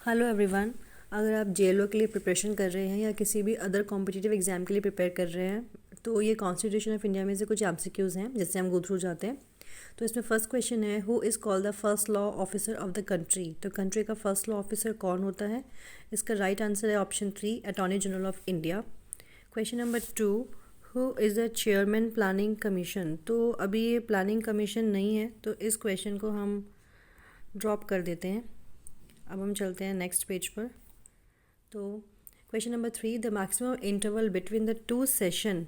Hello everyone. अगर आप JLO के लिए प्रिपरेशन कर रहे हैं या किसी भी अदर कॉम्पिटिटिव एग्जाम के लिए प्रिपेयर कर रहे हैं तो ये कॉन्स्टिट्यूशन ऑफ इंडिया में से कुछ एमसीक्यूज़ हैं जिससे हम गो थ्रू जाते हैं। तो इसमें फर्स्ट क्वेश्चन है, who is called the first law officer of the country. तो कंट्री का फर्स्ट लॉ ऑफिसर कौन होता है? इसका राइट आंसर है option 3, attorney general of India. Question number 2, who is the chairman planning commission. तो अभी ये प्लानिंग कमीशन नहीं है तो इस क्वेश्चन को हम ड्रॉप कर देते हैं। अब हम चलते हैं नेक्स्ट पेज पर। तो question number 3, the maximum interval between the two session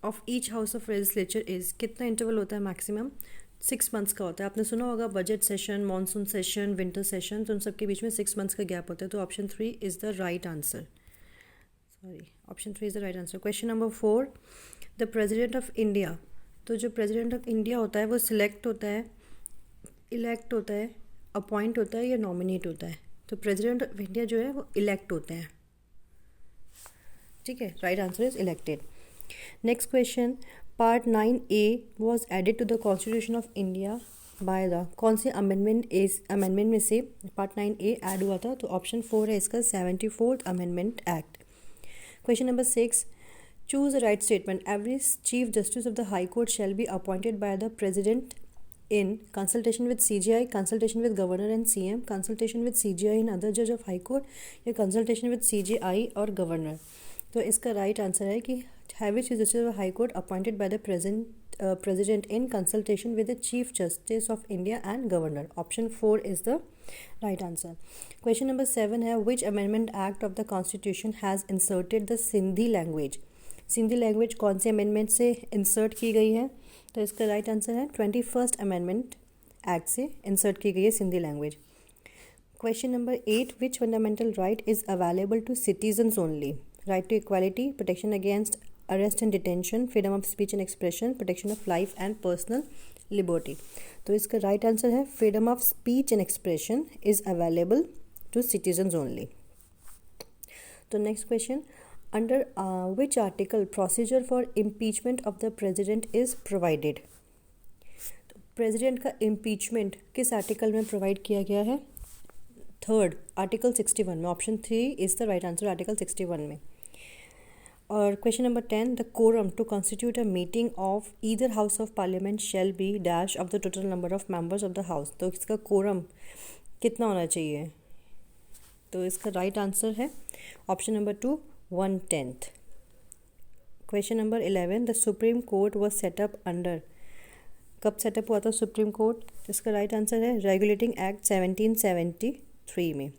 of each house of legislature is. कितना इंटरवल होता है मैक्सिमम? 6 मंथ्स का होता है। आपने सुना होगा budget session, monsoon session, winter session, तो उन सबके बीच में 6 मंथ्स का गैप होता है। तो option 3 is the right answer. Option 3 is the right answer. Question number 4, the president of India. तो जो प्रेजिडेंट ऑफ इंडिया होता है वो सिलेक्ट होता है, इलेक्ट होता है, अपॉइंट होता है या नॉमिनेट होता है? तो प्रेसिडेंट ऑफ इंडिया जो है वो इलेक्ट होते हैं। ठीक है, right answer is elected. Next question, part 9A was added to the constitution of India by the. कौन सी अमेंडमेंट में से पार्ट 9A ऐड हुआ था? तो ऑप्शन 4 है इसका, 74th amendment act. Question number 6, choose the right statement. Every chief justice of the high court shall be appointed by the president in consultation with CGI, consultation with governor and CM, consultation with CGI and other judge of high court, या consultation with CGI और governor। तो इसका right answer है कि heavy chief justice of high court appointed by the president in consultation with the chief justice of India and governor। Option 4 is the right answer. Question number 7 है, विच amendment act of the constitution has inserted the Sindhi language. Sindhi language कौन से amendment से insert की गई है? तो इसका right answer है 21st अमेंडमेंट एक्ट से इंसर्ट की गई है Sindhi language. Question number 8, which fundamental right is available to citizens only. Right to equality, protection against arrest and detention, freedom of speech and expression, protection of life and personal liberty. तो इसका right answer है freedom of speech and expression is available to citizens only. तो next question, under which article procedure for impeachment of the president is provided। तो president का impeachment किस article में provide किया गया है? 3rd, आर्टिकल 61 में। Option 3 is the right answer, article 61 में। और question number 10, the quorum to constitute a meeting of either house of parliament shall be dash of the total number of members of the house. तो इसका quorum कितना होना चाहिए? तो इसका right answer है option number 2, 1/10। Question number 11, the supreme court was set up under. कब set up हुआ था सुप्रीम कोर्ट? इसका राइट आंसर है रेगुलेटिंग एक्ट 1773 में।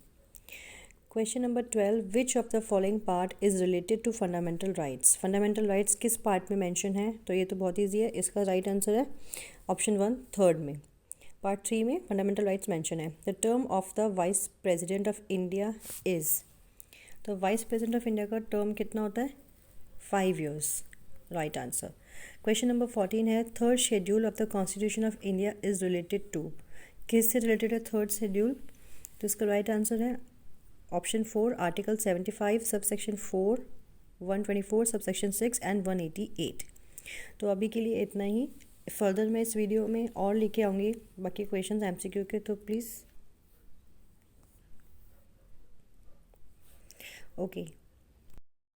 Question number 12, which of the following part is related to fundamental rights. Fundamental rights किस part में mention है? तो ये तो बहुत ईजी है, इसका राइट आंसर है ऑप्शन 1, 3rd में। पार्ट 3 में फंडामेंटल राइट्स मेंशन है। The term of the vice president of India is. तो वाइस प्रेसिडेंट ऑफ इंडिया का टर्म कितना होता है? 5 years, right answer. Question number 14 है, 3rd schedule of the constitution of India is related to. किससे रिलेटेड है 3rd शेड्यूल? तो इसका राइट आंसर है option 4, article 75 subsection 4, 124 subsection 6 and 188। तो अभी के लिए इतना ही। फर्दर मैं इस वीडियो में और लेके आऊँगी बाकी क्वेश्चन MCQ के, तो प्लीज़ ओके